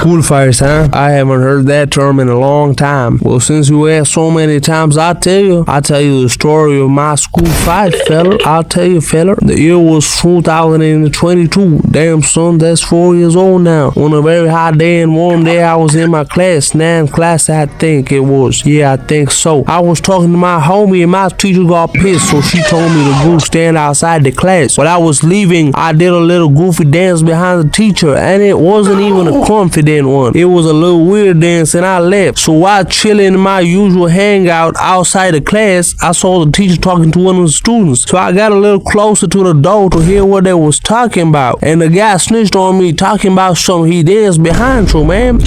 School fights, huh? I haven't heard that term in a long time. Well, since you asked so many times, I'll tell you the story of my school fight, fella. I'll tell you, fella. The year was 2022. Damn, son, that's 4 years old now. On a very hot day and warm day, I was in my class, 9th class, I think it was. Yeah, I think so. I was talking to my homie and my teacher got pissed, so she told me to go stand outside the class. While I was leaving, I did a little goofy dance behind the teacher, and it wasn't even a confident one. It was a little weird dance, and I left. So while chilling in my usual hangout outside the class, I saw the teacher talking to one of the students. So I got a little closer to the door to hear what they was talking about, and the guy snitched on me talking about something he danced behind you, man.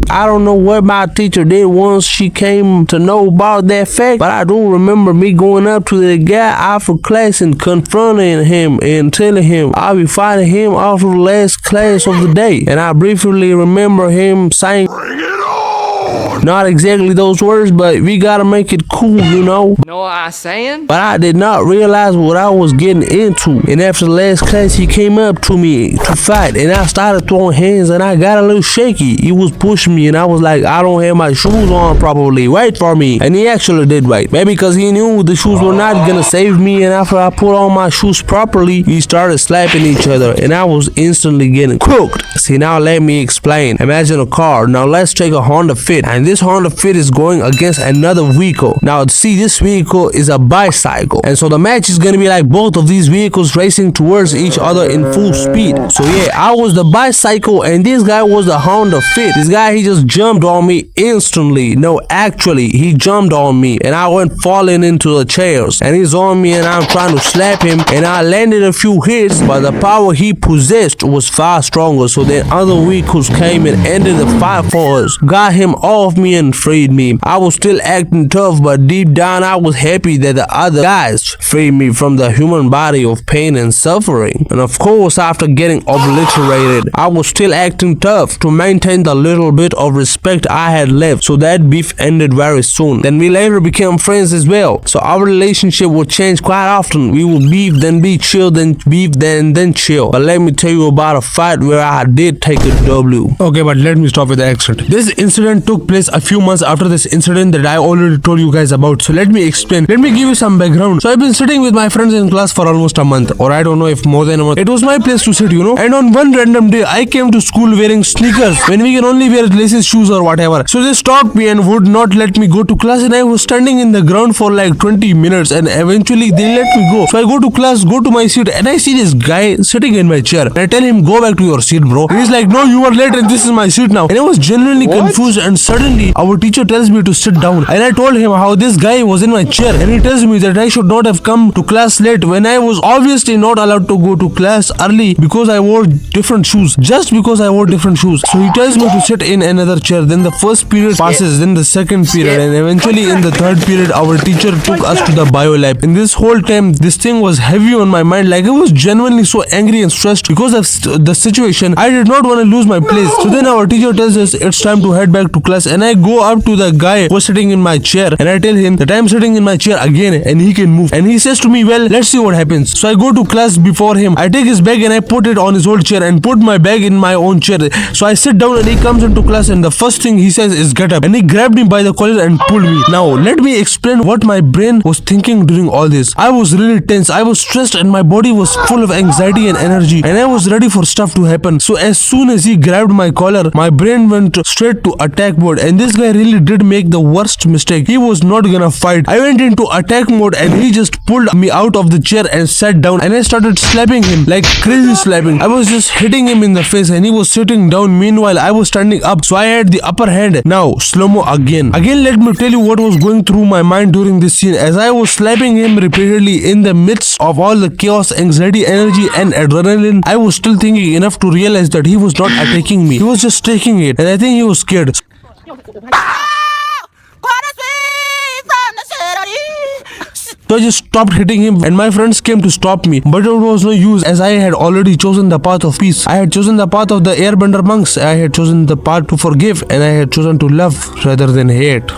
I don't know what my teacher did once she came to know about that fact, but I do remember me going up to the guy after class and confronting him and telling him I'll be fighting him after the last class of the day. And I briefly remember him saying, "Bring it on!" Not exactly those words, but we gotta make it cool, you know? Know what I'm saying? But I did not realize what I was getting into. And after the last class, he came up to me to fight, and I started throwing hands, and I got a little shaky. He was pushing me, and I was like, I don't have my shoes on properly. Wait for me. And he actually did wait. Maybe because he knew the shoes were not gonna save me, and after I put on my shoes properly, we started slapping each other, and I was instantly getting cooked. See, now let me explain. Imagine a car. Now let's take a Honda Fit, and this Honda Fit is going against another vehicle. Now see, this vehicle is a bicycle, and so the match is gonna be like both of these vehicles racing towards each other in full speed. So yeah, I was the bicycle and this guy was the Honda Fit. This guy, he just jumped on me instantly. No, actually, he jumped on me and I went falling into the chairs, and he's on me and I'm trying to slap him, and I landed a few hits, but the power he possessed was far stronger. So then other vehicles came and ended the fight for us, got him off me and freed me. I was still acting tough, but deep down I was happy that the other guys freed me from the human body of pain and suffering. And of course, after getting obliterated, I was still acting tough to maintain the little bit of respect I had left. So that beef ended very soon. Then we later became friends as well. So our relationship would change quite often. We would beef, then be chill, then beef, then chill. But let me tell you about a fight where I did take a W. Okay, but let me stop with the accident. This incident took place a few months after this incident that I already told you guys about. So let me explain. Let me give you some background. So I've been sitting with my friends in class for almost a month, or I don't know if more than a month. It was my place to sit, you know. And on one random day, I came to school wearing sneakers when we can only wear laces, shoes or whatever. So they stopped me and would not let me go to class, and I was standing in the ground for like 20 minutes and eventually they let me go. So I go to class, go to my seat, and I see this guy sitting in my chair. And I tell him, go back to your seat, bro. And he's like, no, you are late and this is my seat now. And I was genuinely confused, and suddenly our teacher tells me to sit down. And I told him how this guy was in my chair, and he tells me that I should not have come to class late when I was obviously not allowed to go to class early because I wore different shoes. Just because I wore different shoes. So he tells me to sit in another chair. Then the first period passes, then the second period, and eventually in the third period our teacher took us to the bio lab. And this whole time this thing was heavy on my mind. Like I was genuinely so angry and stressed because of the situation. I did not want to lose my place. So then our teacher tells us it's time to head back to class, and I go up to the guy who was sitting in my chair and I tell him that I'm sitting in my chair again and he can move. And he says to me, well, let's see what happens. So I go to class before him. I take his bag and I put it on his old chair and put my bag in my own chair. So I sit down and he comes into class, and the first thing he says is get up, and he grabbed me by the collar and pulled me. Now let me explain what my brain was thinking during all this. I was really tense, I was stressed, and my body was full of anxiety and energy, and I was ready for stuff to happen. So as soon as he grabbed my collar, my brain went straight to attack mode, and this guy really did make the worst mistake. He was not gonna fight. I went into attack mode and he just pulled me out of the chair and sat down, and I started slapping him like crazy slapping. I was just hitting him in the face and he was sitting down. Meanwhile I was standing up, so I had the upper hand. Now slow-mo again. Let me tell you what was going through my mind during this scene. As I was slapping him repeatedly in the midst of all the chaos, anxiety, energy and adrenaline, I was still thinking enough to realize that he was not attacking me. He was just taking it, and I think he was scared. So I just stopped hitting him, and my friends came to stop me, but it was no use as I had already chosen the path of peace. I had chosen the path of the airbender monks. I had chosen the path to forgive, and I had chosen to love rather than hate.